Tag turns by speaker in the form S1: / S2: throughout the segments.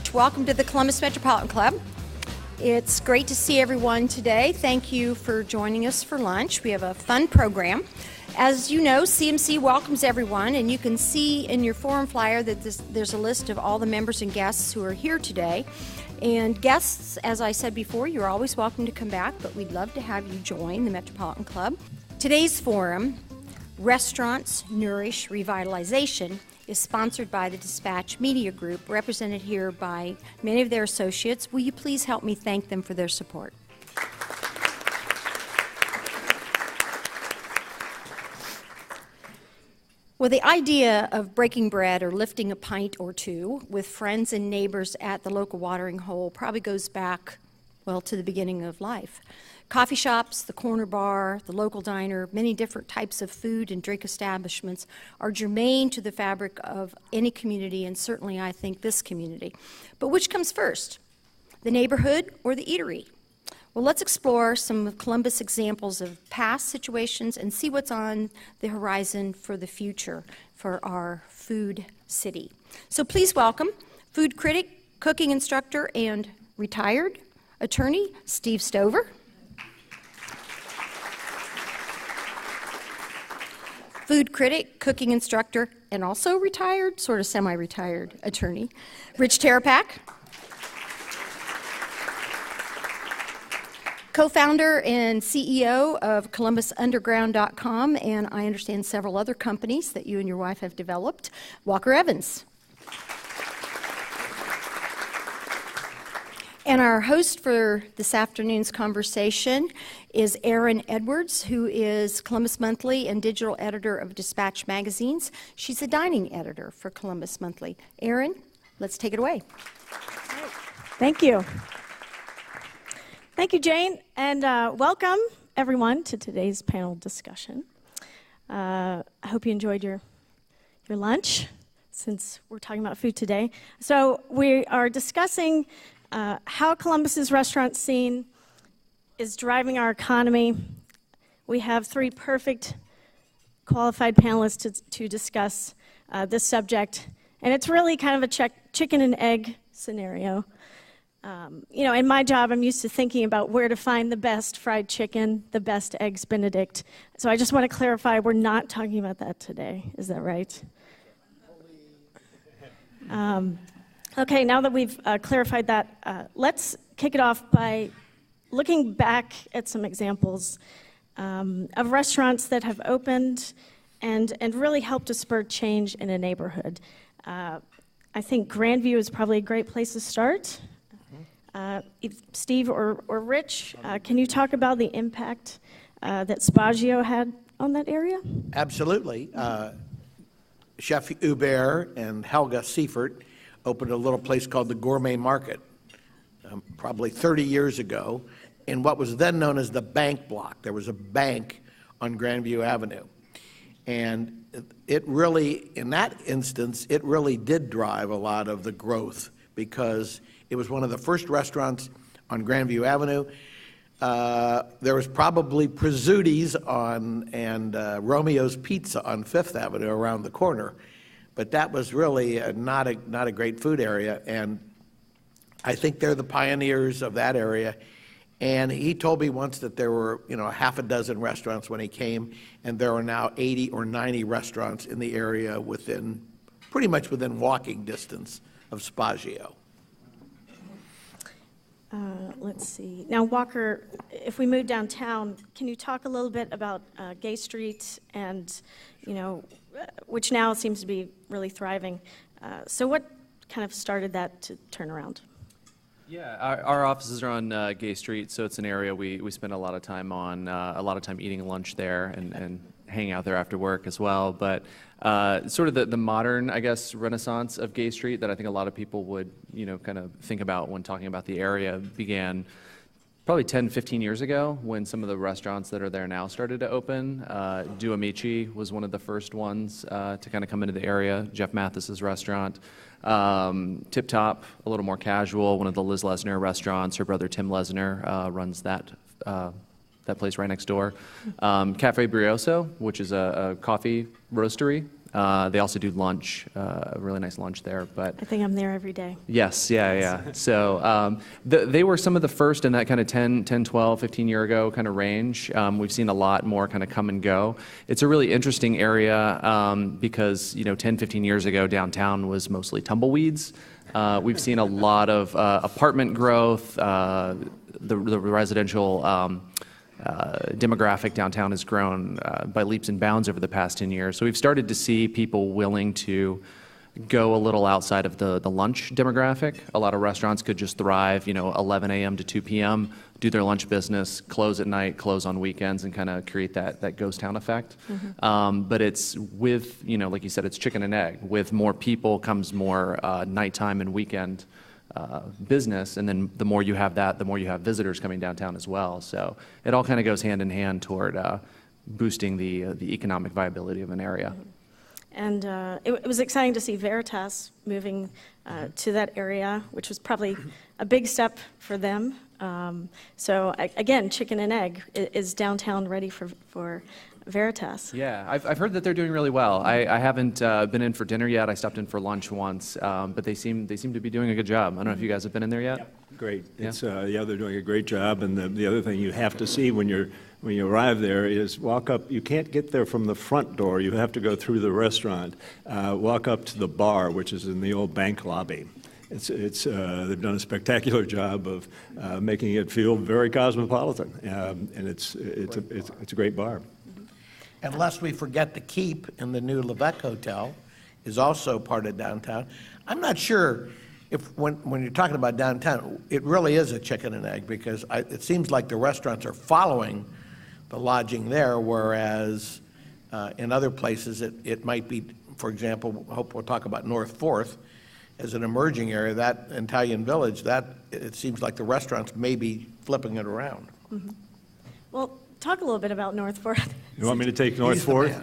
S1: lunch. Welcome to the Columbus Metropolitan Club. It's great to see everyone today. Thank you for joining us for lunch. We have a fun program. As you know, CMC welcomes everyone, and you can see in your forum flyer that there's a list of all the members and guests who are here today. And guests, as I said before, you're always welcome to come back, but we'd love to have you join the Metropolitan Club. Today's forum, Restaurants Nourish Revitalization, is sponsored by the Dispatch Media Group, represented here by many of their associates. Will you please help me thank them for their support? Well, the idea of breaking bread or lifting a pint or two with friends and neighbors at the local watering hole probably goes back, well, to the beginning of life. Coffee shops, the corner bar, the local diner, many different types of food and drink establishments are germane to the fabric of any community, and certainly I think this community. But which comes first, the neighborhood or the eatery? Well, let's explore some of Columbus examples of past situations and see what's on the horizon for the future for our food city. So please welcome food critic, cooking instructor, and retired attorney, Steve Stover. Food critic, cooking instructor, and also retired, sort of semi-retired attorney, Rich Terapak. Co-founder and CEO of ColumbusUnderground.com, and I understand several other companies that you and your wife have developed, Walker Evans. And our host for this afternoon's conversation is Erin Edwards, who is Columbus Monthly and digital editor of Dispatch magazines. She's a dining editor for Columbus Monthly. Erin, let's take it away.
S2: Thank you. Thank you, Jane, and welcome everyone to today's panel discussion. I hope you enjoyed your lunch, since we're talking about food today. So we are discussing how Columbus's restaurant scene is driving our economy. We have three perfect qualified panelists to discuss this subject, and it's really kind of a chicken and egg scenario. In my job, I'm used to thinking about where to find the best fried chicken, the best eggs Benedict. So I just want to clarify, we're not talking about that today. Is that right? Okay, now that we've clarified that, let's kick it off by looking back at some examples of restaurants that have opened and really helped to spur change in a neighborhood. I think Grandview is probably a great place to start. Steve or Rich, can you talk about the impact that Spagio had on that area?
S3: Absolutely. Chef Hubert and Helga Seifert opened a little place called the Gourmet Market probably 30 years ago in what was then known as the Bank Block. There was a bank on Grandview Avenue. And it really, in that instance, it really did drive a lot of the growth because it was one of the first restaurants on Grandview Avenue. There was probably Prizzudi's and Romeo's Pizza on Fifth Avenue around the corner. But that was really not a great food area, and I think they're the pioneers of that area. And he told me once that there were, half a dozen restaurants when he came, and there are now 80 or 90 restaurants in the area pretty much within walking distance of Spagio.
S2: Let's see. Now, Walker, if we move downtown, can you talk a little bit about Gay Street and, which now seems to be really thriving. So what kind of started that to turn around?
S4: Yeah, our offices are on Gay Street, so it's an area we spend a lot of time on, a lot of time eating lunch there and hanging out there after work as well. But sort of the modern, I guess, renaissance of Gay Street that I think a lot of people would, kind of think about when talking about the area began probably 10, 15 years ago when some of the restaurants that are there now started to open. Do Amici was one of the first ones to kind of come into the area, Jeff Mathis's restaurant. Tip Top, a little more casual, one of the Liz Lesner restaurants. Her brother Tim Lesner runs that place right next door. Cafe Brioso, which is a coffee roastery They also do lunch, a really nice lunch there. But
S2: I think I'm there every day.
S4: yes, yeah. So they were some of the first in that kind of 10, 12, 15 year ago kind of range. We've seen a lot more kind of come and go. It's a really interesting area because, 10, 15 years ago, downtown was mostly tumbleweeds. We've seen a lot of apartment growth. The residential demographic downtown has grown by leaps and bounds over the past 10 years. So we've started to see people willing to go a little outside of the lunch demographic. A lot of restaurants could just thrive, 11 a.m. to 2 p.m., do their lunch business, close at night, close on weekends, and kind of create that ghost town effect. But it's with, like you said, it's chicken and egg. With more people comes more nighttime and weekend business, and then the more you have that, the more you have visitors coming downtown as well. So it all kind of goes hand in hand toward boosting the economic viability of an area.
S2: And it was exciting to see Veritas moving to that area, which was probably a big step for them. So again, chicken and egg. Is downtown ready for Veritas?
S4: Yeah, I've heard that they're doing really well. I haven't been in for dinner yet. I stopped in for lunch once, but they seem to be doing a good job. I don't know if you guys have been in there yet.
S5: Great.
S4: Yeah?
S5: It's they're doing a great job. And the other thing you have to see when you arrive there is walk up. You can't get there from the front door. You have to go through the restaurant. Walk up to the bar, which is in the old bank lobby. They've done a spectacular job of making it feel very cosmopolitan, and it's a great bar.
S3: And lest we forget, the Keep in the new Levesque Hotel is also part of downtown. I'm not sure if when you're talking about downtown, it really is a chicken and egg, because it seems like the restaurants are following the lodging there, whereas in other places it might be, for example, I hope we'll talk about North 4th as an emerging area, that Italian village, that it seems like the restaurants may be flipping it around.
S2: Well, talk a little bit about North 4th.
S5: You want me to take North 4th?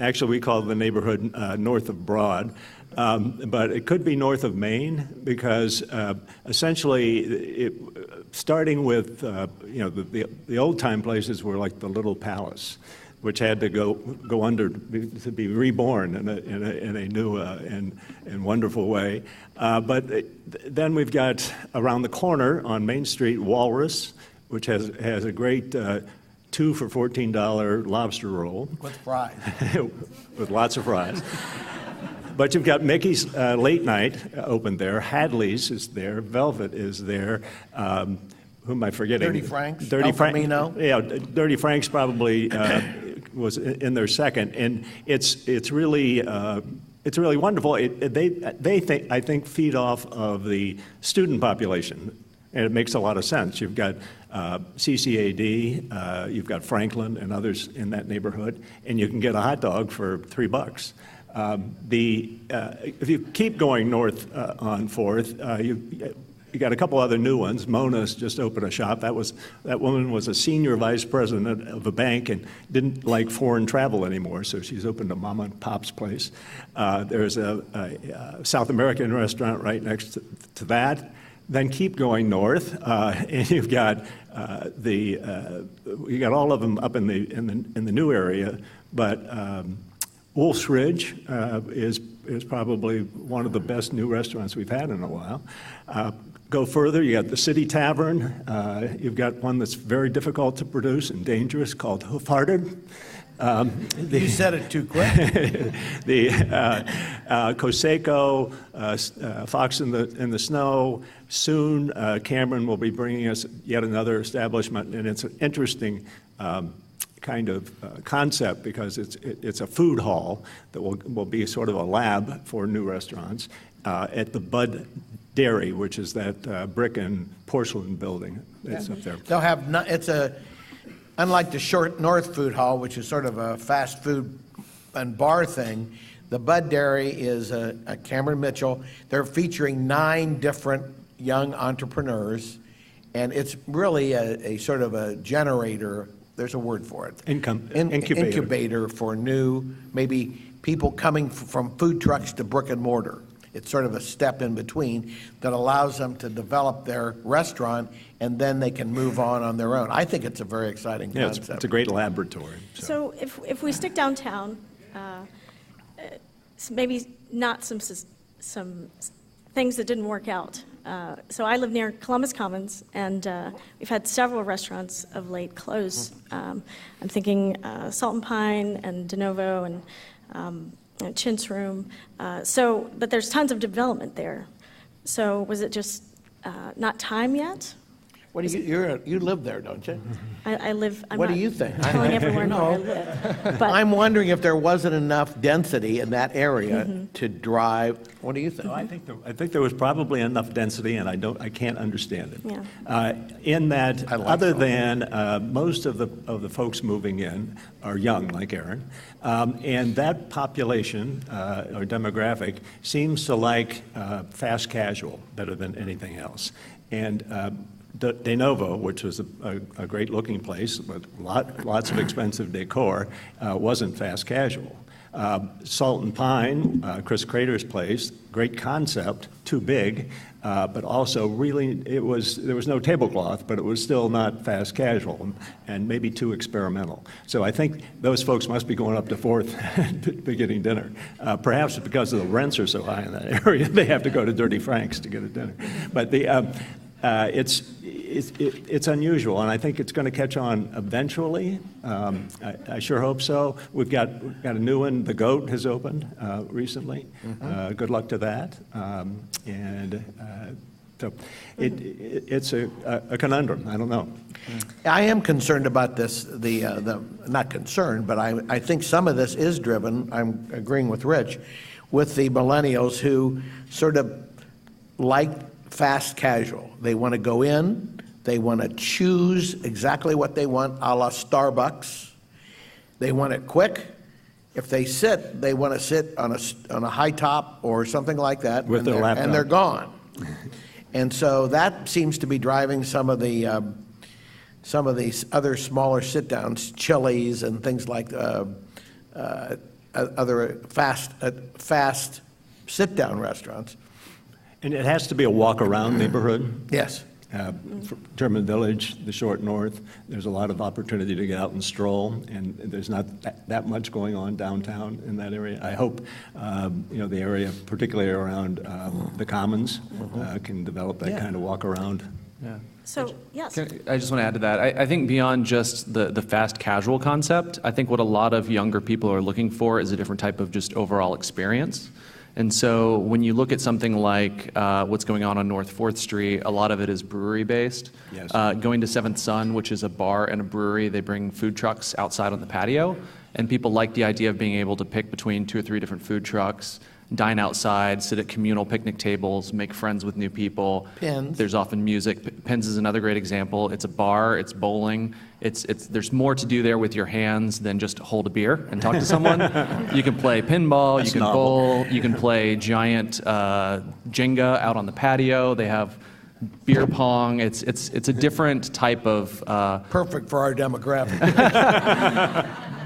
S5: Actually, we call the neighborhood north of Broad, but it could be north of Main, because essentially, starting with the old time places were like the Little Palace, which had to go under to be reborn in a new and wonderful way. But then we've got around the corner on Main Street, Walrus, which has a great 2 for $14 lobster roll.
S3: With fries.
S5: With lots of fries. But you've got Mickey's Late Night open there. Hadley's is there. Velvet is there. Who am I forgetting?
S3: Dirty Frank's.
S5: Dirty Frank.
S3: Yeah,
S5: Dirty Frank's probably was in their second, and it's really wonderful. They think, I think, feed off of the student population, and it makes a lot of sense. You've got CCAD, you've got Franklin and others in that neighborhood, and you can get a hot dog for $3. If you keep going north on 4th, you got a couple other new ones. Mona's just opened a shop. That woman was a senior vice president of a bank and didn't like foreign travel anymore, so she's opened a mom and pop's place. There's a South American restaurant right next to that. Then keep going north, and you've got you got all of them up in the new area, but Wolf's Ridge is probably one of the best new restaurants we've had in a while. Go further, you got the City Tavern. You've got one that's very difficult to produce and dangerous called Hoof-Hearted.
S3: You said it too quick.
S5: The Coseco, Fox in the Snow. Soon, Cameron will be bringing us yet another establishment, and it's an interesting kind of concept, because it's a food hall that will be sort of a lab for new restaurants at the Bud Dairy, which is that brick and porcelain building that's up there.
S3: They'll have unlike the Short North Food Hall, which is sort of a fast food and bar thing. The Bud Dairy is a Cameron Mitchell. They're featuring 9 different young entrepreneurs, and it's really a sort of a generator. There's a word for it. Incubator for new, maybe people coming from food trucks to brick and mortar. It's sort of a step in between that allows them to develop their restaurant, and then they can move on their own. I think it's a very exciting concept.
S5: It's a great laboratory.
S2: So if we stick downtown, maybe not some things that didn't work out. So I live near Columbus Commons, and we've had several restaurants of late close. I'm thinking Salt and Pine and De Novo and Chintz Room. But there's tons of development there. So was it just not time yet?
S3: What do you live there, don't you?
S2: I live.
S3: What do you think?
S2: I'm telling everyone where I live. But
S3: I'm wondering if there wasn't enough density in that area to drive. What do you think?
S5: No, I think there was probably enough density, and I can't understand it.
S2: Yeah.
S5: In that,
S3: I like
S5: other
S3: that.
S5: than most of the folks moving in are young, like Erin, and that population or demographic seems to like fast casual better than anything else, and. De Novo, which was a great-looking place, but lots of expensive decor, wasn't fast casual. Salt and Pine, Chris Crater's place, great concept, too big, but also really there was no tablecloth, but it was still not fast casual, and maybe too experimental. So I think those folks must be going up to Fourth to be getting dinner. Perhaps because the rents are so high in that area, they have to go to Dirty Frank's to get a dinner. But it's unusual, and I think it's going to catch on eventually. I sure hope so. We've got a new one. The Goat has opened recently. Good luck to that. So it's a conundrum. I don't know.
S3: I am concerned about this. Not concerned, but I think some of this is driven. I'm agreeing with Rich, with the millennials who sort of like fast casual. They want to go in, they want to choose exactly what they want, a la Starbucks. They want it quick. If they sit, they want to sit on a high top or something like that,
S5: with their laptop,
S3: and they're gone. And so that seems to be driving some of these other smaller sit-downs, Chili's and things like other fast sit-down restaurants.
S5: And it has to be a walk-around neighborhood.
S3: Yes.
S5: German Village, the short north, there's a lot of opportunity to get out and stroll, and there's not that much going on downtown in that area. I hope, the area, particularly around the Commons, can develop that kind of walk-around.
S4: Yeah.
S2: So, yes.
S4: I just want to add to that. I think beyond just the fast casual concept, I think what a lot of younger people are looking for is a different type of just overall experience. And so when you look at something like what's going on North 4th Street, a lot of it is brewery-based.
S5: Yes.
S4: Going to Seventh Sun, which is a bar and a brewery, they bring food trucks outside on the patio, and people like the idea of being able to pick between 2 or 3 different food trucks, dine outside, sit at communal picnic tables, make friends with new people.
S3: Pins.
S4: There's often music. Pins is another great example. It's a bar, it's bowling. There's more to do there with your hands than just hold a beer and talk to someone. You can play pinball, you can bowl, you can play giant Jenga out on the patio. They have beer pong. It's a different type of
S3: Perfect for our demographic.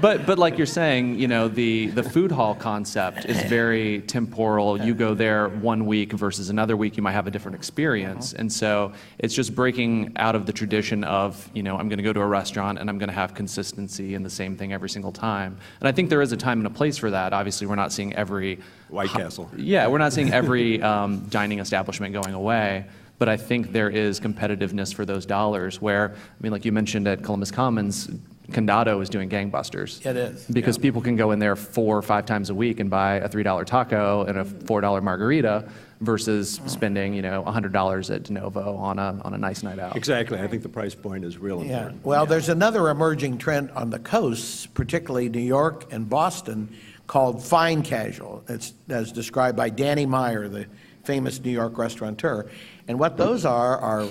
S4: But like you're saying, the food hall concept is very temporal. You go there one week versus another week, you might have a different experience. And so it's just breaking out of the tradition of, I'm going to go to a restaurant and I'm going to have consistency in the same thing every single time. And I think there is a time and a place for that. Obviously, we're not seeing every
S5: White Castle.
S4: Yeah, we're not seeing every dining establishment going away. But I think there is competitiveness for those dollars where, like you mentioned at Columbus Commons, Condado is doing gangbusters.
S3: It is.
S4: Because people can go in there 4 or 5 times a week and buy a $3 taco and a $4 margarita versus spending, $100 at De Novo on a nice night out.
S5: Exactly. I think the price point is real important.
S3: Well, there's another emerging trend on the coasts, particularly New York and Boston, called fine casual. It's as described by Danny Meyer, the famous New York restaurateur. And what those are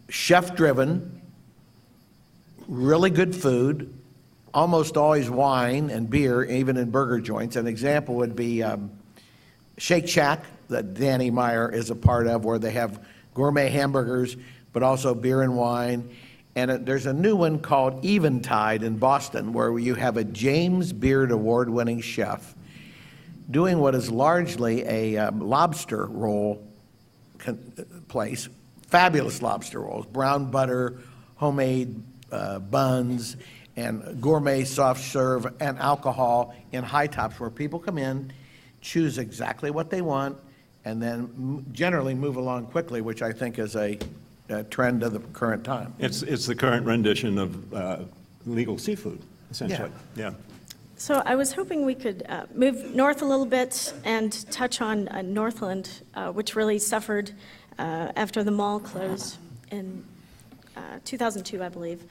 S3: chef-driven, really good food, almost always wine and beer, even in burger joints. An example would be Shake Shack, that Danny Meyer is a part of, where they have gourmet hamburgers, but also beer and wine. And there's a new one called Eventide in Boston, where you have a James Beard Award-winning chef doing what is largely a lobster roll place, fabulous lobster rolls, brown butter, homemade buns, and gourmet soft serve and alcohol in high tops where people come in, choose exactly what they want, and then generally move along quickly, which I think is a trend of the current time.
S5: It's the current rendition of legal seafood, essentially. Yeah.
S2: So I was hoping we could move north a little bit and touch on Northland, which really suffered after the mall closed in 2002, I believe.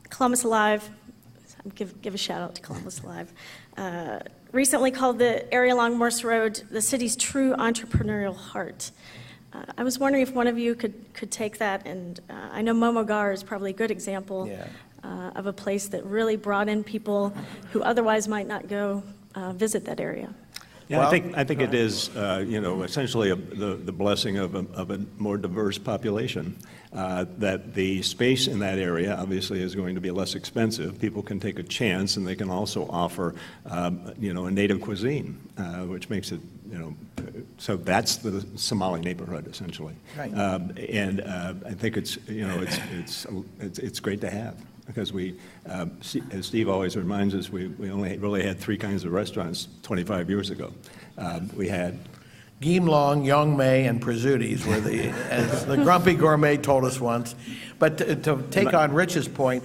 S2: Columbus Alive, give a shout out to Columbus Alive, recently called the area along Morse Road the city's true entrepreneurial heart. I was wondering if one of you could take that, and I know Momogar is probably a good example of a place that really brought in people who otherwise might not go visit that area.
S5: Yeah, well, I think it is, essentially the blessing of a more diverse population. That the space in that area obviously is going to be less expensive. People can take a chance, and they can also offer, a native cuisine, which makes it, so that's the Somali neighborhood essentially.
S3: Right.
S5: And I think it's great to have. Because we, as Steve always reminds us, we only really had three kinds of restaurants 25 years ago. We had
S3: Gimlong, Yongmei, and Prizzutis were as the Grumpy Gourmet told us once. But to take on Rich's point,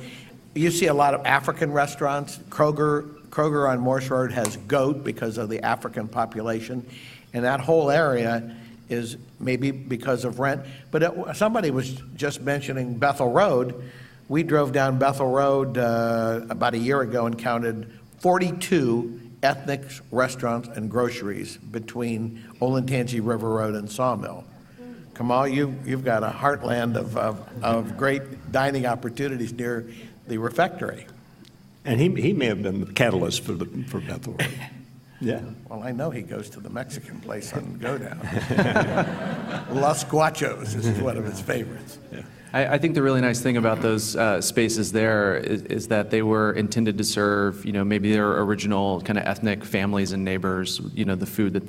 S3: you see a lot of African restaurants. Kroger on Morse Road has goat because of the African population, and that whole area is maybe because of rent. But somebody was just mentioning Bethel Road. We drove down Bethel Road about a year ago and counted 42 ethnic restaurants and groceries between Olentangy River Road and Sawmill. Kamal, you've got a heartland of great dining opportunities near the refectory. And
S5: he may have been the catalyst for Bethel Road. Yeah.
S3: Well, I know he goes to the Mexican place on Go Down. Los Guachos is one of his favorites. Yeah.
S4: I think the really nice thing about those spaces there is that they were intended to serve, maybe their original kind of ethnic families and neighbors, the food that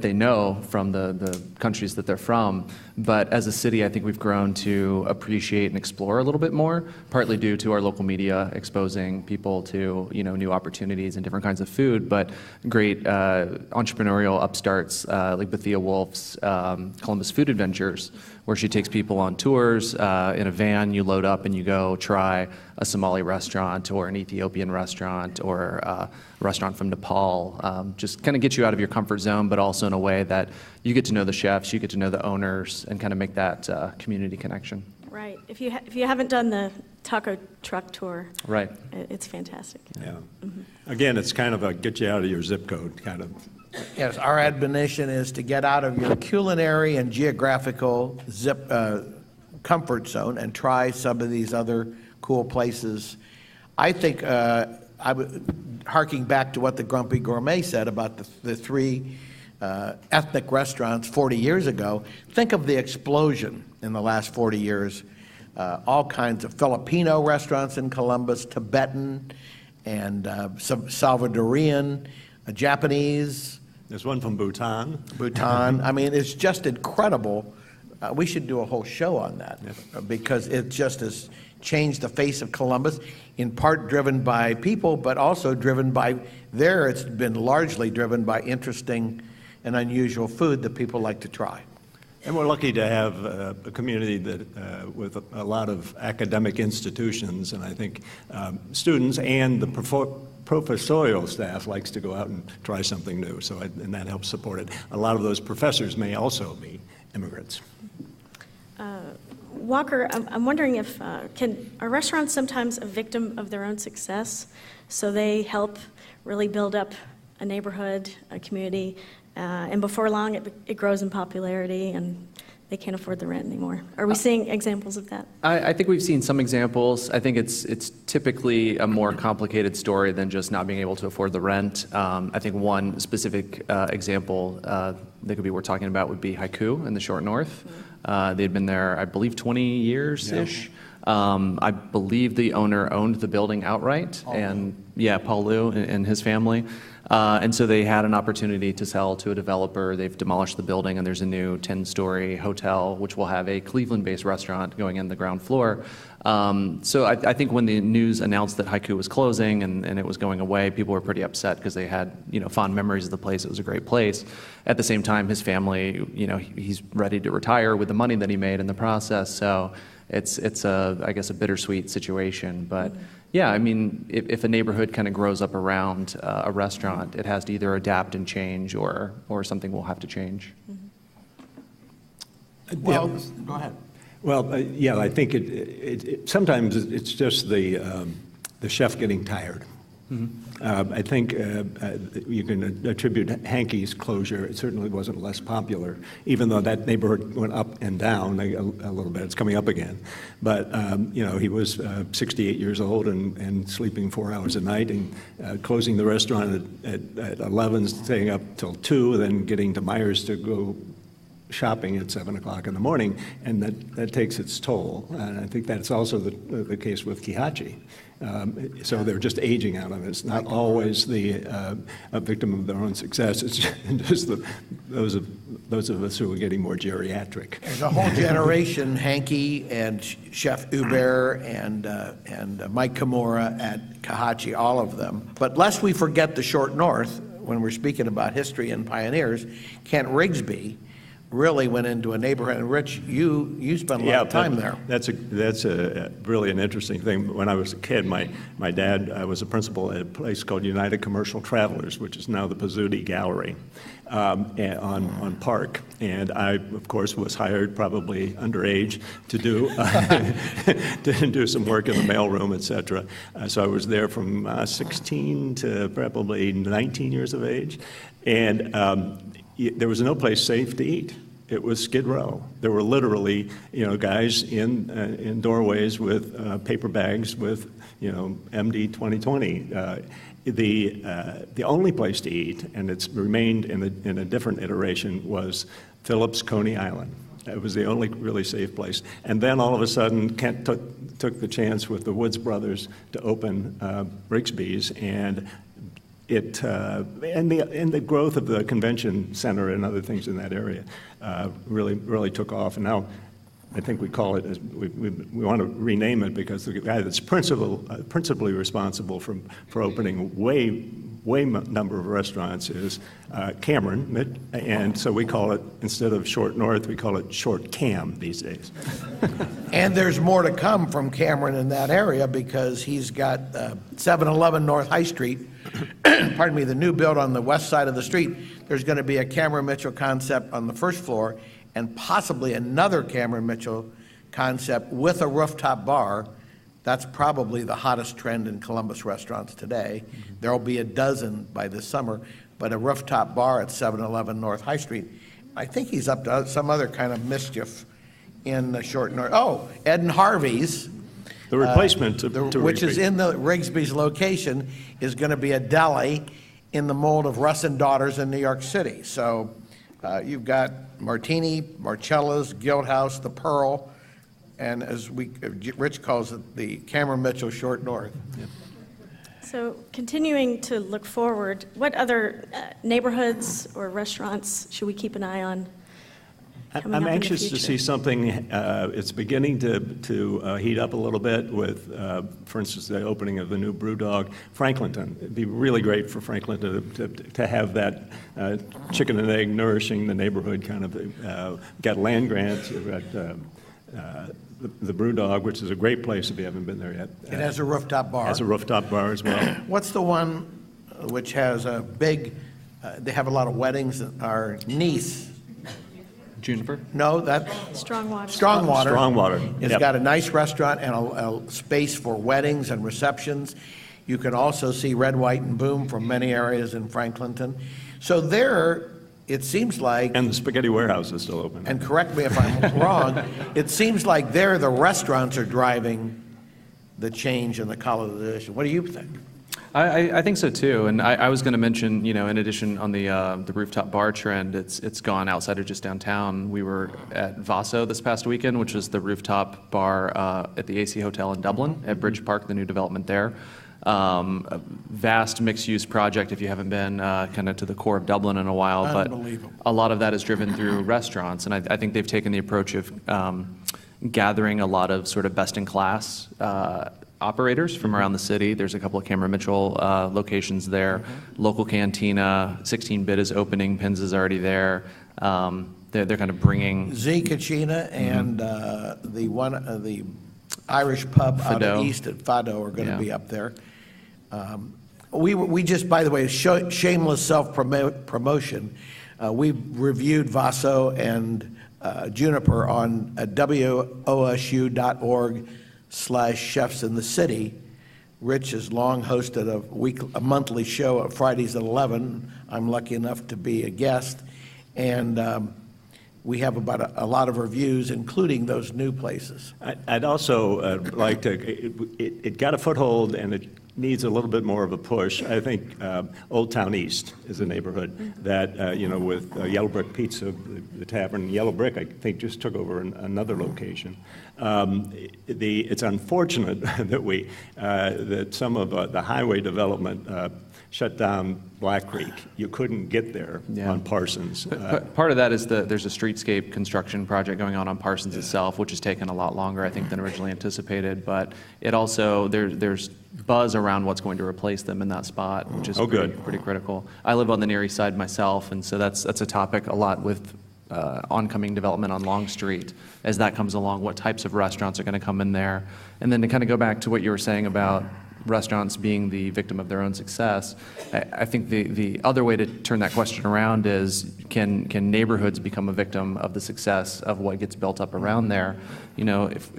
S4: they know from the countries that they're from. But as a city, I think we've grown to appreciate and explore a little bit more, partly due to our local media exposing people to, new opportunities and different kinds of food, but great entrepreneurial upstarts like Bethia Wolf's Columbus Food Adventures, where she takes people on tours in a van. You load up and you go try a Somali restaurant or an Ethiopian restaurant or a restaurant from Nepal. Just kind of get you out of your comfort zone, but also in a way that you get to know the chefs, you get to know the owners, and kind of make that community connection.
S2: Right. If you haven't done the taco truck tour,
S4: right,
S2: it's fantastic.
S5: Yeah. Mm-hmm. Again, it's kind of a get you out of your zip code kind of.
S3: Yes, our admonition is to get out of your culinary and geographical comfort zone and try some of these other cool places. I think, harking back to what the Grumpy Gourmet said about the three ethnic restaurants 40 years ago, think of the explosion in the last 40 years. All kinds of Filipino restaurants in Columbus, Tibetan, and some Salvadorian, Japanese.
S5: There's one from Bhutan.
S3: I mean, it's just incredible. We should do a whole show on that because it just has changed the face of Columbus, in part driven by people, but also driven by it's been largely driven by interesting and unusual food that people like to try.
S5: And we're lucky to have a community that with a lot of academic institutions, and I think students and the professorial staff likes to go out and try something new, and that helps support it. A lot of those professors may also be immigrants.
S2: Walker, I'm wondering if are restaurants sometimes a victim of their own success, so they help really build up a neighborhood, a community, and before long it grows in popularity and they can't afford the rent anymore. Are we seeing examples of that?
S4: I think we've seen some examples. I think it's typically a more complicated story than just not being able to afford the rent. I think one specific example that could be worth talking about would be Haiku in the Short North. They'd been there, I believe, 20 years-ish. I believe the owner owned the building outright, and Yeah, Paul Liu and his family. And so they had an opportunity to sell to a developer. They've demolished the building, and there's a new 10-story hotel, which will have a Cleveland-based restaurant going in the ground floor. So I think when the news announced that Haiku was closing and it was going away, people were pretty upset because they had, fond memories of the place. It was a great place. At the same time, his family, he's ready to retire with the money that he made in the process. So it's I guess, a bittersweet situation. But yeah, I mean, if a neighborhood kind of grows up around a restaurant, it has to either adapt and change or something will have to change.
S3: Well, go ahead.
S5: Well, yeah, I think sometimes it's just the chef getting tired. I think you can attribute Hankey's closure. It certainly wasn't less popular, even though that neighborhood went up and down a little bit. It's coming up again. But, he was 68 years old and sleeping 4 hours a night and closing the restaurant at 11, staying up till 2, then getting to Myers to go shopping at 7 o'clock in the morning, and that takes its toll. And I think that's also the case with Kihachi. So they're just aging out of it. It's not always a victim of their own success. It's just those of us who are getting more geriatric.
S3: There's a whole generation, Hankey and Chef Hubert and Mike Kimura at Kihachi, all of them. But lest we forget the short north, when we're speaking about history and pioneers, Kent Rigsby really went into a neighborhood. And Rich, you spent a lot of time there.
S5: That's really an interesting thing. When I was a kid, my dad was a principal at a place called United Commercial Travelers, which is now the Pizzuti Gallery on Park. And I, of course, was hired, probably underage, to do some work in the mailroom, et cetera. So I was there from 16 to probably 19 years of age. And there was no place safe to eat. It was Skid Row. There were literally, guys in doorways with paper bags with, MD 2020. The only place to eat, and it's remained in a different iteration, was Phillips Coney Island. It was the only really safe place. And then all of a sudden, Kent took the chance with the Woods brothers to open Rigsby's, and the growth of the convention center and other things in that area really took off. And now I think we call it, we want to rename it because the guy that's principally responsible for opening way number of restaurants is Cameron. And so we call it, instead of Short North, we call it Short Cam these days.
S3: And there's more to come from Cameron in that area because he's got 711 North High Street, pardon me, the new build on the west side of the street. There's going to be a Cameron Mitchell concept on the first floor and possibly another Cameron Mitchell concept with a rooftop bar. That's probably the hottest trend in Columbus restaurants today. There will be a dozen by this summer, but a rooftop bar at 711 North High Street. I think he's up to some other kind of mischief in the Short North. Oh, Ed and Harvey's.
S5: The replacement to
S3: which
S5: Rigsby.
S3: is in the Rigsby's location, is going to be a deli in the mold of Russ and Daughters in New York City. So you've got Martini, Marcella's, Guildhouse, the Pearl, and as Rich calls it, the Cameron Mitchell Short North.
S5: Yep.
S2: So continuing to look forward, what other neighborhoods or restaurants should we keep an eye on?
S5: I'm anxious to see something. It's beginning to heat up a little bit with, for instance, the opening of the new Brewdog, Franklinton. It'd be really great for Franklinton to have that chicken and egg nourishing the neighborhood kind of. Got land grants. The Brewdog, which is a great place if you haven't been there yet.
S3: It has a rooftop bar.
S5: Has a rooftop bar as well.
S3: What's the one which has a big? They have a lot of weddings. Our niece.
S4: Juniper?
S3: No, that
S2: Strongwater.
S5: Strongwater.
S3: It's
S5: Yep.
S3: got a nice restaurant and a space for weddings and receptions. You can also see Red, White, and Boom from many areas in Franklinton. So there, it seems like,
S5: And the Spaghetti Warehouse is still open.
S3: and correct me if I'm wrong, it seems like there the restaurants are driving the change in the colonization. What do you think?
S4: I think so too, and I was going to mention, in addition on the rooftop bar trend, it's gone outside of just downtown. We were at Vaso this past weekend, which is the rooftop bar at the AC Hotel in Dublin at Bridge Park, the new development there. A vast mixed-use project if you haven't been kind of to the core of Dublin in a while. But a lot of that is driven through restaurants, and I think they've taken the approach of gathering a lot of sort of best-in-class operators from around the city. There's a couple of Cameron Mitchell locations there. Local Cantina, 16-Bit is opening, Pins is already there. They're kind of bringing
S3: Z Kachina and the Irish pub out
S4: Fado.
S3: east at Fado are going to be up there. We just, by the way, shameless self-promotion, we reviewed Vaso and Juniper on wosu.org/chefs in the city. Rich has long hosted a monthly show at Fridays at 11. I'm lucky enough to be a guest. And we have about a lot of reviews, including those new places.
S5: I'd also like to, it got a foothold and it needs a little bit more of a push. I think Old Town East is a neighborhood that, with Yellow Brick Pizza, the tavern, Yellow Brick, I think just took over another location. It's unfortunate that that some of the highway development shut down Black Creek. You couldn't get there on Parsons.
S4: Part of that is there's a streetscape construction project going on Parsons itself, which has taken a lot longer, I think, than originally anticipated. But it also, there's buzz around what's going to replace them in that spot, which is pretty critical. I live on the Near East Side myself, and so that's a topic a lot with oncoming development on Long Street. As that comes along, what types of restaurants are going to come in there? And then to kind of go back to what you were saying about restaurants being the victim of their own success, I think the other way to turn that question around is, can neighborhoods become a victim of the success of what gets built up around there? If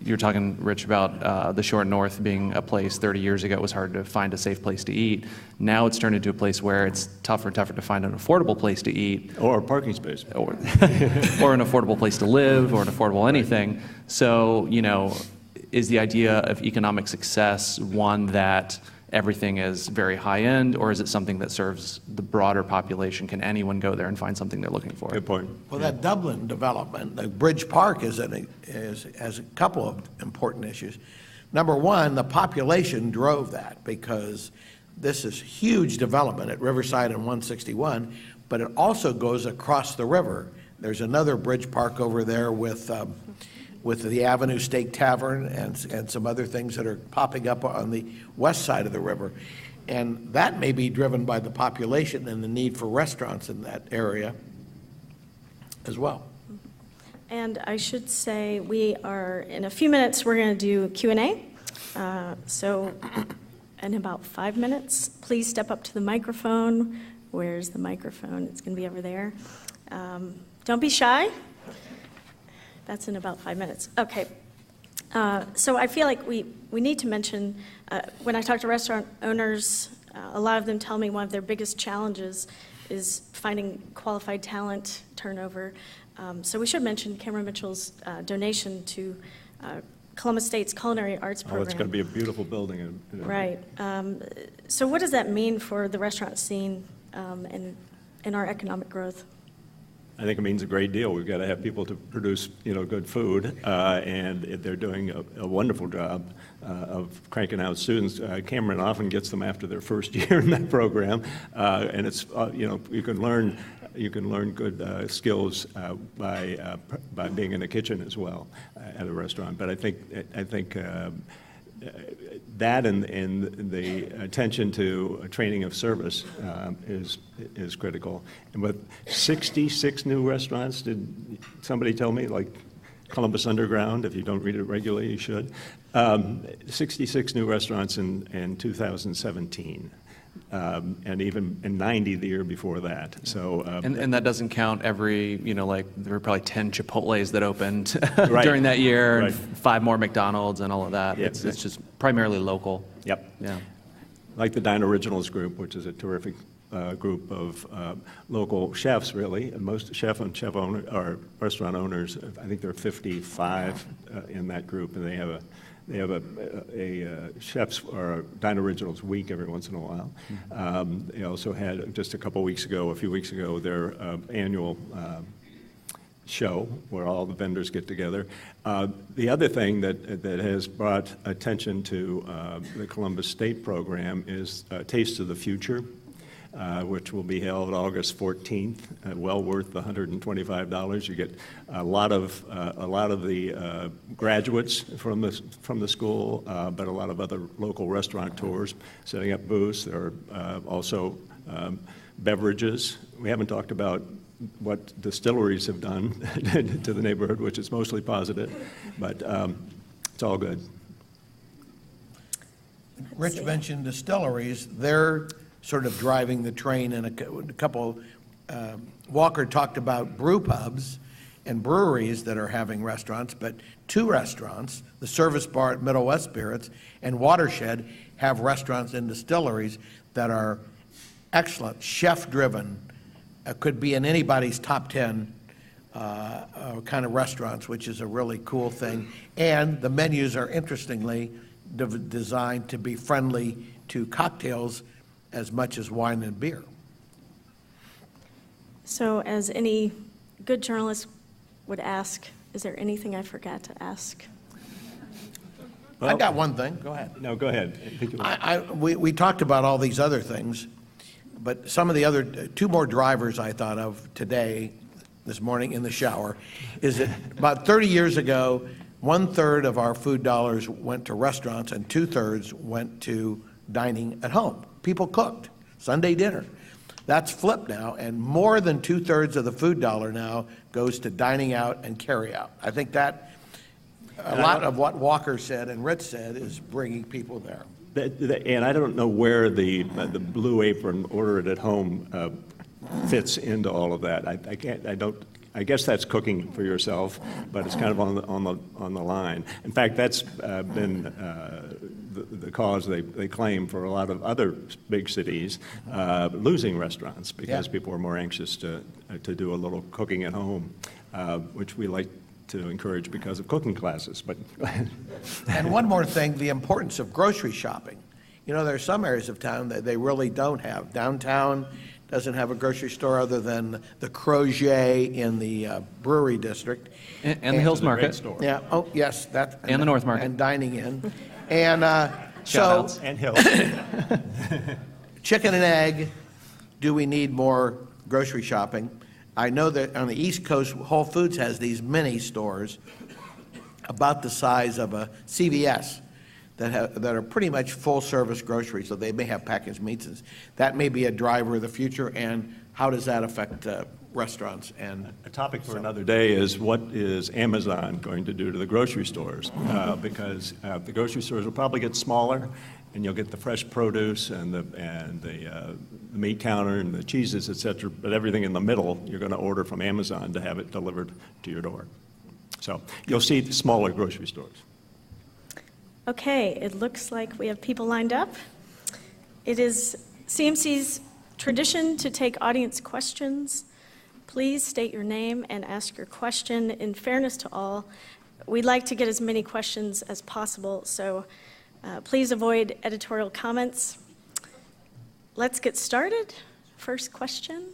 S4: you're talking, Rich, about the Short North being a place 30 years ago, it was hard to find a safe place to eat. Now it's turned into a place where it's tougher and tougher to find an affordable place to eat.
S5: Or a parking space.
S4: Or an affordable place to live, or an affordable anything. So, is the idea of economic success one that everything is very high-end, or is it something that serves the broader population? Can anyone go there and find something they're looking for?
S5: Good point.
S3: Well, that Dublin development, the Bridge Park has a couple of important issues. Number one, the population drove that, because this is huge development at Riverside and 161, but it also goes across the river. There's another Bridge Park over there with the Avenue Steak Tavern and some other things that are popping up on the west side of the river. And that may be driven by the population and the need for restaurants in that area as well.
S2: And I should say, in a few minutes, we're going to do Q&A. So in about 5 minutes, please step up to the microphone. Where's the microphone? It's going to be over there. Don't be shy. That's in about 5 minutes. Okay. So I feel like we need to mention, when I talk to restaurant owners, a lot of them tell me one of their biggest challenges is finding qualified talent turnover. So we should mention Cameron Mitchell's donation to Columbus State's Culinary Arts Program.
S5: Oh, it's going to be a beautiful building.
S2: Right. So what does that mean for the restaurant scene and our economic growth?
S5: I think it means a great deal. We've got to have people to produce, good food, and they're doing a wonderful job of cranking out students. Cameron often gets them after their first year in that program, and it's you can learn good skills by being in the kitchen as well at a restaurant. But I think that and the attention to training of service is critical. And with 66 new restaurants, did somebody tell me, like Columbus Underground, if you don't read it regularly, you should, 66 new restaurants in 2017. And even in 90 the year before that. So
S4: and that doesn't count every, like there were probably 10 Chipotles that opened
S5: Right.
S4: during that year,
S5: Right.
S4: and 5 more McDonald's and all of that.
S5: Yeah.
S4: It's just primarily local.
S5: Yep.
S4: Yeah.
S5: Like the Dine Originals group, which is a terrific group of local chefs, really. And most chef owner or restaurant owners, I think there are 55 in that group, and they have a chefs or a Dine Originals week every once in a while. They also had just a few weeks ago, their annual show where all the vendors get together. The other thing that has brought attention to the Columbus State program is Taste of the Future, which will be held August 14th, well worth the $125. You get a lot of the graduates from the school, but a lot of other local restaurateurs setting up booths. There are also beverages. We haven't talked about what distilleries have done to the neighborhood, which is mostly positive, but it's all good.
S3: Rich mentioned distilleries. They're sort of driving the train in a couple. Walker talked about brew pubs and breweries that are having restaurants, but 2 restaurants, the Service Bar at Middle West Spirits and Watershed, have restaurants and distilleries that are excellent, chef-driven. Could be in anybody's top 10 kind of restaurants, which is a really cool thing. And the menus are interestingly designed to be friendly to cocktails as much as wine and beer.
S2: So as any good journalist would ask, is there anything I forgot to ask?
S3: Well, I got one thing. Go ahead.
S5: No, go ahead.
S3: We talked about all these other things, but some of the other 2 more drivers I thought of today, this morning in the shower, is that about 30 years ago, 1/3 of our food dollars went to restaurants and 2/3 went to dining at home. People cooked Sunday dinner. That's flipped now, and more than 2/3 of the food dollar now goes to dining out and carry out. I think that a lot of what Walker said and Rich said is bringing people there.
S5: And I don't know where the Blue Apron order it at home fits into all of that. I guess that's cooking for yourself, but it's kind of on the line. In fact, that's been the cause they claim for a lot of other big cities losing restaurants because people are more anxious to do a little cooking at home, which we like to encourage because of cooking classes. But
S3: and one more thing, the importance of grocery shopping. You know, there are some areas of town that they really don't have. Downtown doesn't have a grocery store other than the Crozet in the brewery district.
S4: And the Hills Market.
S3: Yeah, oh, yes.
S4: And the North Market.
S3: And dining in. And
S5: and Hills.
S3: Chicken and egg, do we need more grocery shopping? I know that on the East Coast, Whole Foods has these mini stores about the size of a CVS that are pretty much full-service groceries, so they may have packaged meats. That may be a driver of the future, and how does that affect restaurants? And
S5: a topic for another day is what is Amazon going to do to the grocery stores? Because the grocery stores will probably get smaller, and you'll get the fresh produce and the meat counter and the cheeses, et cetera, but everything in the middle you're going to order from Amazon to have it delivered to your door. So you'll see smaller grocery stores.
S2: Okay, it looks like we have people lined up. It is CMC's tradition to take audience questions. Please state your name and ask your question. In fairness to all, we'd like to get as many questions as possible, so please avoid editorial comments. Let's get started. First question.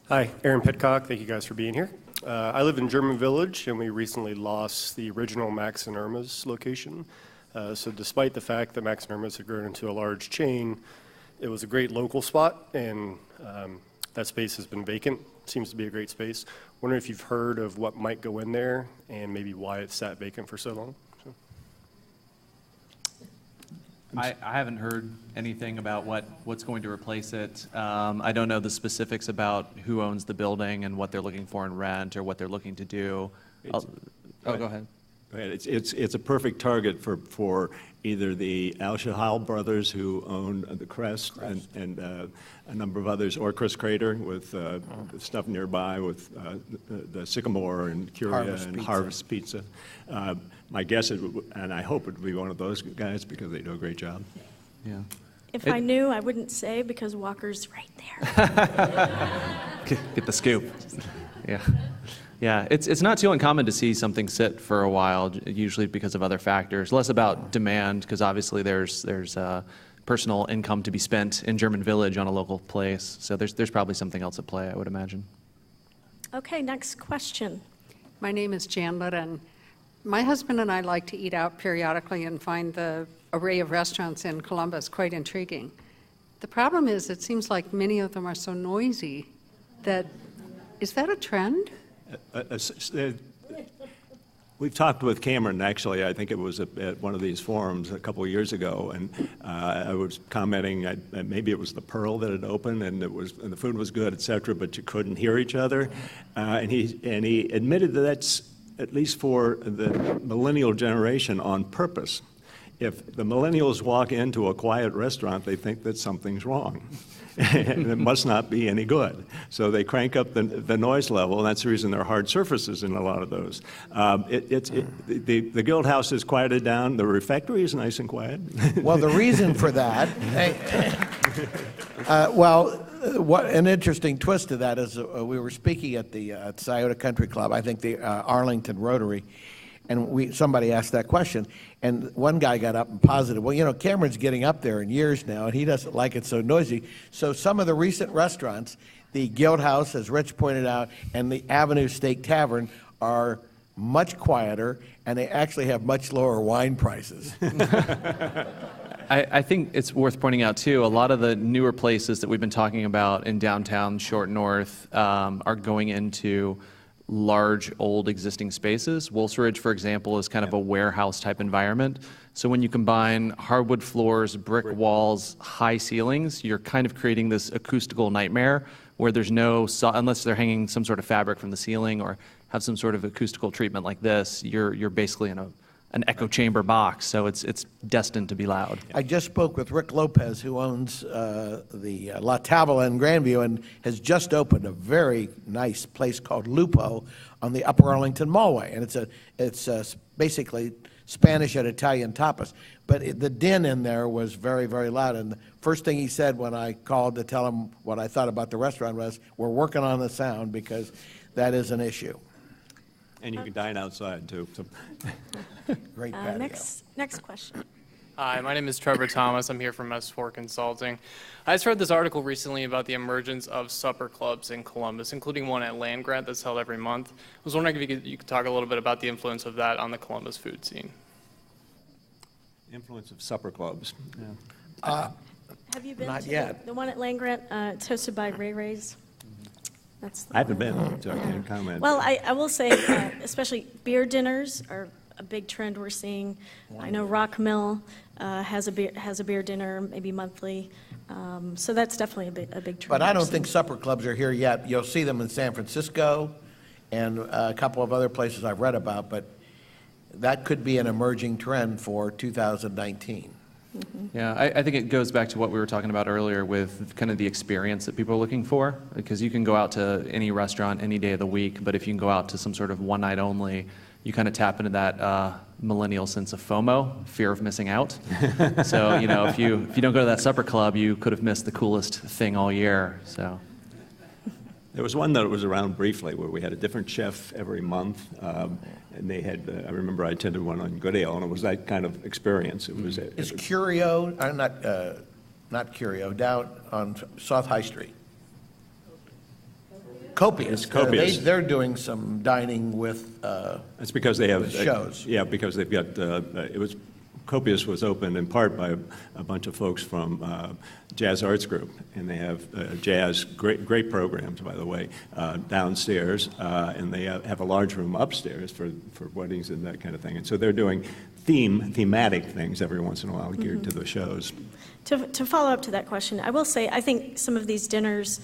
S6: Hi, Aaron Pitcock. Thank you guys for being here. I live in German Village, and we recently lost the original Max and Irma's location. So despite the fact that Max and Irma's had grown into a large chain, it was a great local spot, and that space has been vacant. Seems to be a great space. Wondering if you've heard of what might go in there and maybe why it sat vacant for so long.
S4: I haven't heard anything about what's going to replace it. I don't know the specifics about who owns the building and what they're looking for in rent or what they're looking to do. Go ahead.
S5: It's a perfect target for either the Al-Shahal brothers who own the Crest. And a number of others, or Chris Crater with stuff nearby with the Sycamore and Curia and Harvest Pizza. My guess is, and I hope it would be one of those guys because they do a great job.
S4: Yeah.
S2: If I knew, I wouldn't say because Walker's right there.
S4: Get the scoop. Yeah. Yeah, it's not too uncommon to see something sit for a while, usually because of other factors. Less about demand, because obviously there's personal income to be spent in German Village on a local place. So there's probably something else at play, I would imagine.
S2: Okay, next question.
S7: My name is Jan Litten. My husband and I like to eat out periodically and find the array of restaurants in Columbus quite intriguing. The problem is, it seems like many of them are so noisy that, is that a trend?
S5: We've talked with Cameron, actually. I think it was at one of these forums a couple of years ago, and I was commenting, maybe it was the Pearl that had opened, and the food was good, et cetera, but you couldn't hear each other. And he admitted that that's, at least for the millennial generation, on purpose. If the millennials walk into a quiet restaurant, they think that something's wrong. And it must not be any good. So they crank up the noise level, and that's the reason there are hard surfaces in a lot of those. The Guild House is quieted down. The refectory is nice and quiet.
S3: Well, the reason for that, what an interesting twist to that is we were speaking at the Scioto Country Club, I think the Arlington Rotary, and somebody asked that question, and one guy got up and posited, well, you know, Cameron's getting up there in years now, and he doesn't like it so noisy. So some of the recent restaurants, the Guild House, as Rich pointed out, and the Avenue Steak Tavern are much quieter, and they actually have much lower wine prices.
S4: I think it's worth pointing out, too, a lot of the newer places that we've been talking about in downtown Short North are going into large, old, existing spaces. Wolf's for example, is kind of a warehouse-type environment. So when you combine hardwood floors, brick walls, high ceilings, you're kind of creating this acoustical nightmare where there's no, unless they're hanging some sort of fabric from the ceiling or have some sort of acoustical treatment like this, you're basically in an echo chamber box, so it's destined to be loud.
S3: I just spoke with Rick Lopez, who owns the La Tavola in Grandview and has just opened a very nice place called Lupo on the Upper Arlington Mallway, and it's basically Spanish and Italian tapas. But the din in there was very, very loud, and the first thing he said when I called to tell him what I thought about the restaurant was, we're working on the sound because that is an issue.
S5: And you can dine outside, too. So.
S3: Great patio.
S2: Next question.
S8: Hi, my name is Trevor Thomas. I'm here from S4 Consulting. I just read this article recently about the emergence of supper clubs in Columbus, including one at Land Grant that's held every month. I was wondering if you could talk a little bit about the influence of that on the Columbus food scene.
S5: Influence of supper clubs.
S2: Have you been
S3: Not
S2: to
S3: yet.
S2: the one at Land Grant? It's hosted by Ray Ray's.
S5: I haven't been, so I can't comment.
S2: Well, I will say, especially beer dinners are a big trend we're seeing. I know Rock Mill has a beer dinner, maybe monthly. So that's definitely a big trend.
S3: But I don't think supper clubs are here yet. You'll see them in San Francisco and a couple of other places I've read about, but that could be an emerging trend for 2019.
S4: Yeah, I think it goes back to what we were talking about earlier with kind of the experience that people are looking for, because you can go out to any restaurant any day of the week, but if you can go out to some sort of one night only, you kind of tap into that millennial sense of FOMO, fear of missing out. So, you know, if you don't go to that supper club, you could have missed the coolest thing all year. So.
S5: There was one that was around briefly where we had a different chef every month, and they had, I remember I attended one on Goodale, and it was that kind of experience.
S3: Is Curio, not Curio, down on South High Street? Copious.
S5: Copious.
S3: They're doing some dining with
S5: That's because they have
S3: shows.
S5: Yeah, because they've got, Copious was opened in part by a bunch of folks from Jazz Arts Group, and they have jazz, great programs, by the way, downstairs, and they have a large room upstairs for weddings and that kind of thing. And so they're doing thematic things every once in a while geared to the shows.
S2: To follow up to that question, I will say I think some of these dinners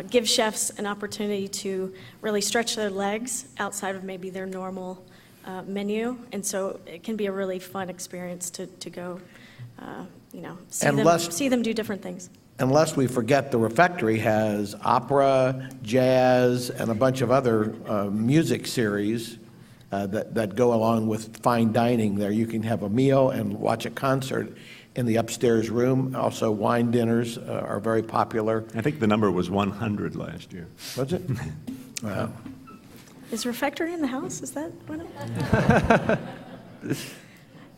S2: give chefs an opportunity to really stretch their legs outside of maybe their normal menu, and so it can be a really fun experience to go, see them do different things.
S3: Unless we forget the refectory has opera, jazz, and a bunch of other music series that go along with fine dining there. You can have a meal and watch a concert in the upstairs room. Also, wine dinners are very popular.
S5: I think the number was 100 last year.
S3: Was it? Wow.
S2: Is refectory in the house? Is that one of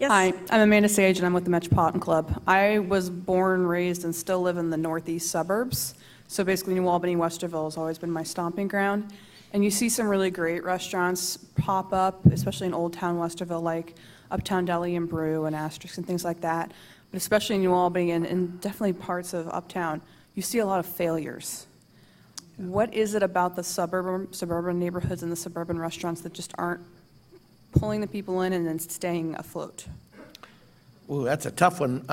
S2: Yes.
S9: Hi, I'm Amanda Sage, and I'm with the Metropolitan Club. I was born, raised, and still live in the northeast suburbs. So basically, New Albany, Westerville has always been my stomping ground. And you see some really great restaurants pop up, especially in Old Town Westerville, like Uptown Deli and Brew and Asterisk and things like that. But especially in New Albany and definitely parts of Uptown, you see a lot of failures. What is it about the suburban neighborhoods and the suburban restaurants that just aren't pulling the people in and then staying afloat?
S3: Ooh, that's a tough one.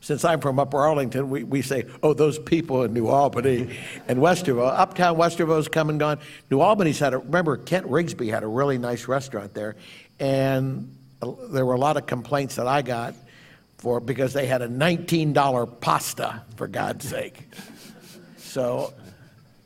S3: Since I'm from Upper Arlington, we say, oh, those people in New Albany and Westerville. Uptown Westerville's come and gone. New Albany's remember Kent Rigsby had a really nice restaurant there, and there were a lot of complaints that I got because they had a $19 pasta, for God's sake. So,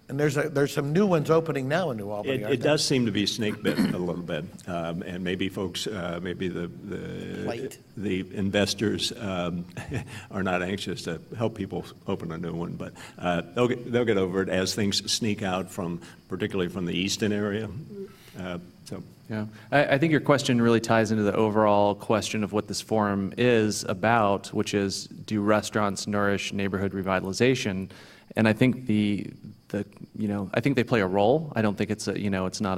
S3: and there's some new ones opening now in New Albany.
S5: It does seem to be snake bitten a little bit, and maybe folks, maybe the investors are not anxious to help people open a new one, but they'll get over it as things sneak out particularly from the Easton area.
S4: Yeah, I think your question really ties into the overall question of what this forum is about, which is, do restaurants nourish neighborhood revitalization? And I think I think they play a role. I don't think it's it's not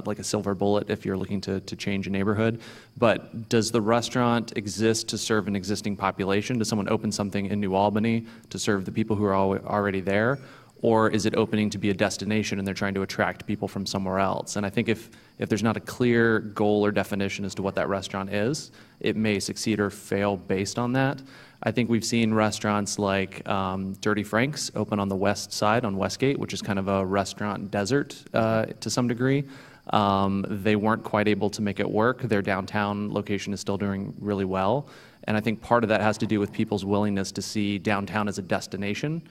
S4: like a silver bullet if you're looking to change a neighborhood. But does the restaurant exist to serve an existing population? Does someone open something in New Albany to serve the people who are already there? Or is it opening to be a destination and they're trying to attract people from somewhere else? And I think if there's not a clear goal or definition as to what that restaurant is, it may succeed or fail based on that. I think we've seen restaurants like Dirty Frank's open on the west side on Westgate, which is kind of a restaurant desert to some degree. They weren't quite able to make it work. Their downtown location is still doing really well. And I think part of that has to do with people's willingness to see downtown as a destination.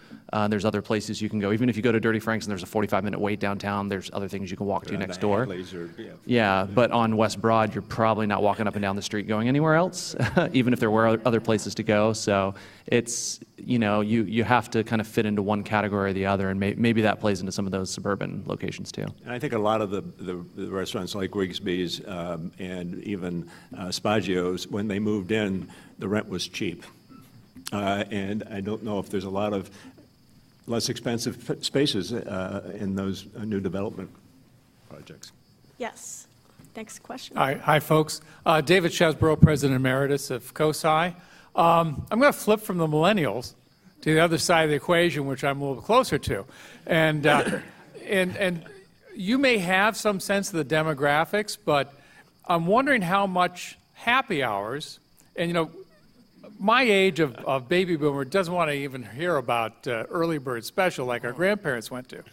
S4: There's other places you can go. Even if you go to Dirty Frank's and there's a 45-minute wait downtown, there's other things you can walk to next door. Yeah, but on West Broad, you're probably not walking up and down the street going anywhere else, even if there were other places to go. So it's, you have to kind of fit into one category or the other, and maybe that plays into some of those suburban locations too.
S5: And I think a lot of the restaurants like Rigsby's and even Spagio's, when they moved in, the rent was cheap. And I don't know if there's a lot of less expensive spaces in those new development projects.
S2: Yes. Next question.
S10: Hi, folks. David Chesbrough, President Emeritus of COSI. I'm going to flip from the millennials to the other side of the equation, which I'm a little closer to. And you may have some sense of the demographics, but I'm wondering how much happy hours, and my age of baby boomer doesn't want to even hear about early bird special like our grandparents went to.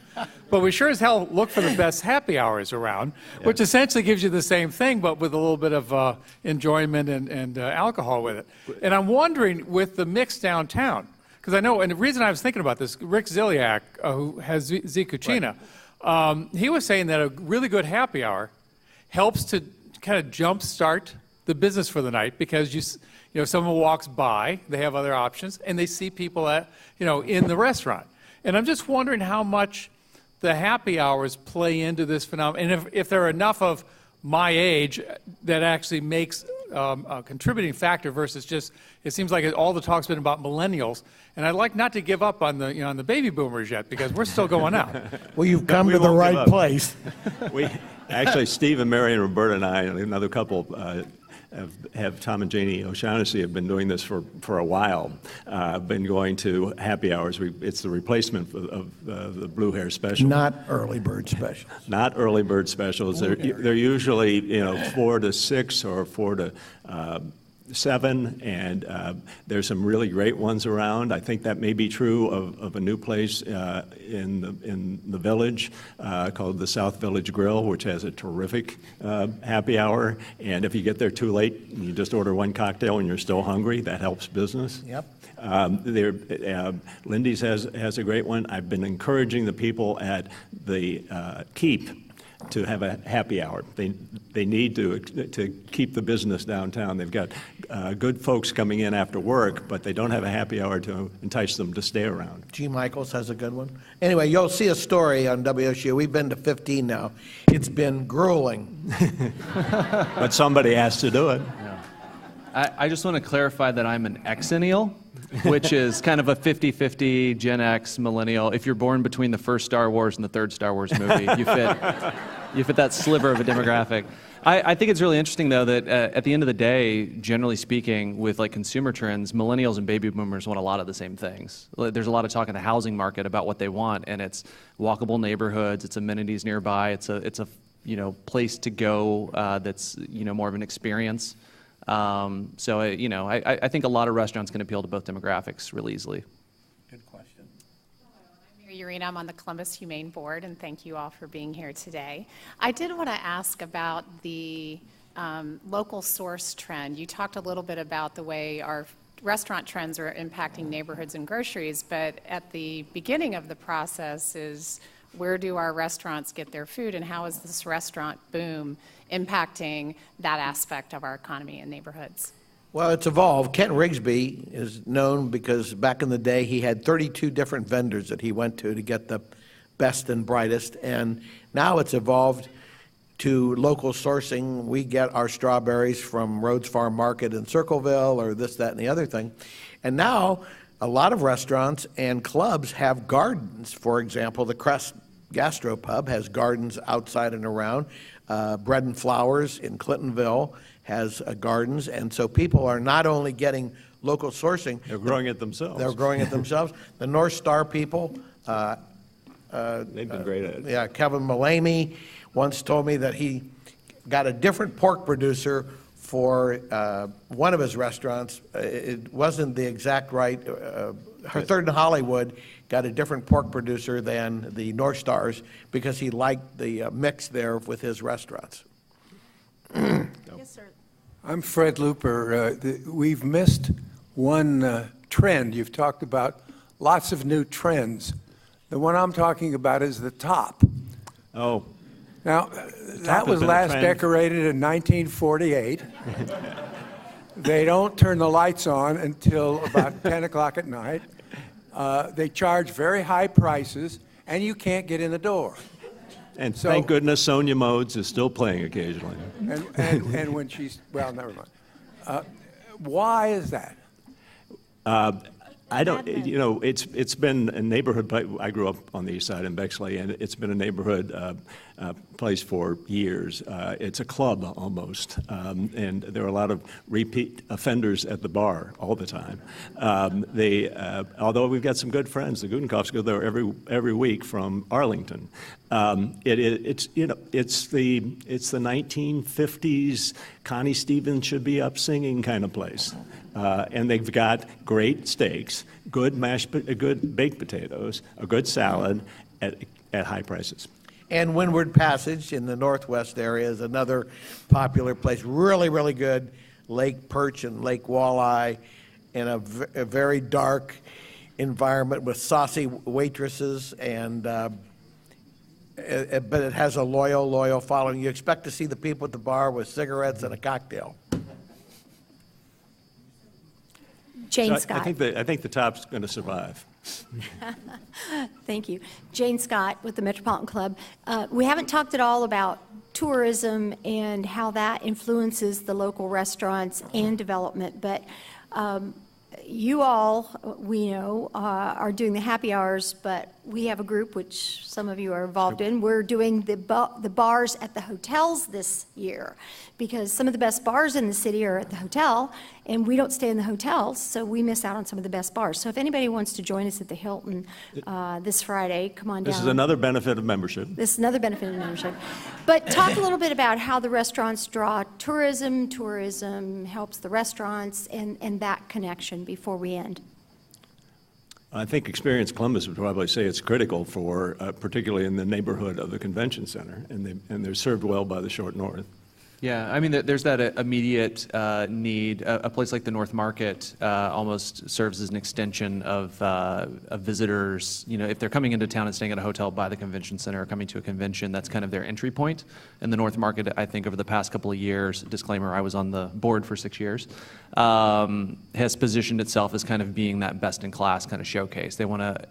S10: But we sure as hell look for the best happy hours around, which essentially gives you the same thing, but with a little bit of enjoyment and alcohol with it. And I'm wondering, with the mix downtown, because I know, and the reason I was thinking about this, Rick Ziliak, who has Z Cucina, he was saying that a really good happy hour helps to kind of jumpstart the business for the night, because someone walks by, they have other options, and they see people in the restaurant. And I'm just wondering how much the happy hours play into this phenomenon, and if there are enough of my age that actually makes a contributing factor versus just, it seems like all the talk's been about millennials, and I'd like not to give up on the baby boomers yet, because we're still going out.
S3: Well, you've come to the right place.
S5: Actually, Steve and Mary and Roberta and I and another couple have Tom and Janie O'Shaughnessy have been doing this for a while. Been going to happy hours. It's the replacement of the Blue Hair Special.
S3: Not early bird specials.
S5: Not early bird specials. They're usually 4 to 6 or 4 to 7, and there's some really great ones around. I think that may be true of a new place in the village called the South Village Grill, which has a terrific happy hour. And if you get there too late, and you just order one cocktail and you're still hungry, that helps business.
S3: Yep.
S5: Lindy's has a great one. I've been encouraging the people at the Keep to have a happy hour. They need to keep the business downtown. They've got good folks coming in after work, but they don't have a happy hour to entice them to stay around.
S3: G. Michaels has a good one. Anyway, you'll see a story on WSU. We've been to 15 now. It's been grueling.
S5: But somebody has to do it.
S4: I just want to clarify that I'm an exennial, which is kind of a 50-50 Gen X millennial. If you're born between the first Star Wars and the third Star Wars movie, you fit that sliver of a demographic. I think it's really interesting, though, that at the end of the day, generally speaking, with like consumer trends, millennials and baby boomers want a lot of the same things. There's a lot of talk in the housing market about what they want, and it's walkable neighborhoods, it's amenities nearby, it's a place to go that's more of an experience. I think a lot of restaurants can appeal to both demographics really easily.
S3: Good question.
S11: I'm Mary Urena. I'm on the Columbus Humane Board, and thank you all for being here today. I did want to ask about the local source trend. You talked a little bit about the way our restaurant trends are impacting neighborhoods and groceries, but at the beginning of the process is where do our restaurants get their food, and how is this restaurant boom impacting that aspect of our economy and neighborhoods?
S3: Well, it's evolved. Kent Rigsby is known because back in the day he had 32 different vendors that he went to get the best and brightest, and now it's evolved to local sourcing. We get our strawberries from Rhodes Farm Market in Circleville or this, that, and the other thing. And now a lot of restaurants and clubs have gardens. For example, the Crest Gastropub has gardens outside and around. Bread and Flowers in Clintonville has gardens, and so people are not only getting local sourcing.
S5: They're growing it themselves.
S3: They're growing it themselves. The North Star people.
S5: They've been great at it.
S3: Yeah, Kevin Mullamey once told me that he got a different pork producer for one of his restaurants. It wasn't the exact right. Her Third and Hollywood got a different pork producer than the North Stars because he liked the mix there with his restaurants.
S2: Yes, sir.
S12: I'm Fred Looper. We've missed one trend. You've talked about lots of new trends. The one I'm talking about is the top.
S5: Oh.
S12: Now, that was last decorated in 1948. They don't turn the lights on until about 10 o'clock at night. They charge very high prices, and you can't get in the door.
S5: And thank goodness Sonia Modes is still playing occasionally.
S12: And when she's, well, never mind. Why is that?
S5: I don't, it's been a neighborhood, I grew up on the east side in Bexley, and it's been a neighborhood place for years. It's a club almost, and there are a lot of repeat offenders at the bar all the time. Although we've got some good friends, the Gudenkoffs go there every week from Arlington. It's the 1950s Connie Stevens should be up singing kind of place. And they've got great steaks, good baked potatoes, a good salad at high prices.
S3: And Windward Passage in the northwest area is another popular place. Really, really good lake perch and lake walleye in a very dark environment with saucy waitresses, and but it has a loyal following. You expect to see the people at the bar with cigarettes and a cocktail.
S1: Jane Scott.
S5: I think the top's going to survive.
S1: Thank you. Jane Scott with the Metropolitan Club. We haven't talked at all about tourism and how that influences the local restaurants and development, but you all, we know, are doing the happy hours, but we have a group which some of you are involved in. We're doing the bars at the hotels this year because some of the best bars in the city are at the hotel, and we don't stay in the hotels, so we miss out on some of the best bars. So if anybody wants to join us at the Hilton this Friday, come on down.
S5: This is another benefit of membership.
S1: This is another benefit of membership. But talk a little bit about how the restaurants draw tourism. Tourism helps the restaurants and that connection before we end.
S5: I think Experience Columbus would probably say it's critical for, particularly in the neighborhood of the convention center, and they're served well by the Short North.
S4: Yeah, I mean, there's that immediate need. A place like the North Market almost serves as an extension of visitors. You know, if they're coming into town and staying at a hotel by the convention center or coming to a convention, that's kind of their entry point. And the North Market, I think, over the past couple of years, disclaimer, I was on the board for 6 years, has positioned itself as kind of being that best-in-class kind of showcase. They want to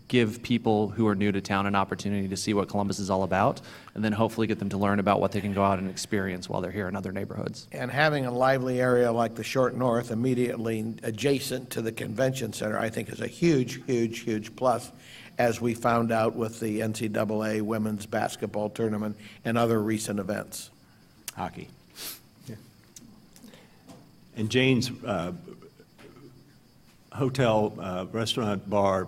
S4: give people who are new to town an opportunity to see what Columbus is all about, and then hopefully get them to learn about what they can go out and experience while they're here in other neighborhoods.
S3: And having a lively area like the Short North immediately adjacent to the convention center, I think is a huge, huge, huge plus, as we found out with the NCAA women's basketball tournament and other recent events.
S5: Hockey. Yeah. And Jane's hotel, restaurant, bar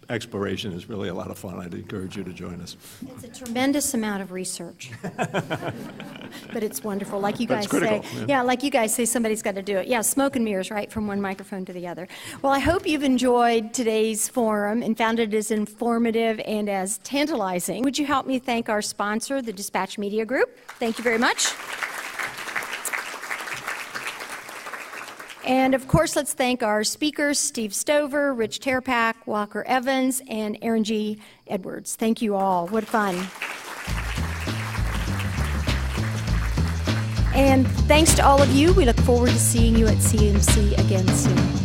S5: exploration is really a lot of fun. I'd encourage you to join us.
S1: It's a tremendous amount of research. But it's wonderful. Like you
S5: But
S1: guys
S5: it's critical,
S1: say,
S5: yeah.
S1: yeah, like you guys say, somebody's got to do it. Yeah, smoke and mirrors, right, from one microphone to the other. Well, I hope you've enjoyed today's forum and found it as informative and as tantalizing. Would you help me thank our sponsor, the Dispatch Media Group? Thank you very much. And of course, let's thank our speakers, Steve Stover, Rich Terapak, Walker Evans, and Erin Edwards. Thank you all. What fun. And thanks to all of you. We look forward to seeing you at CMC again soon.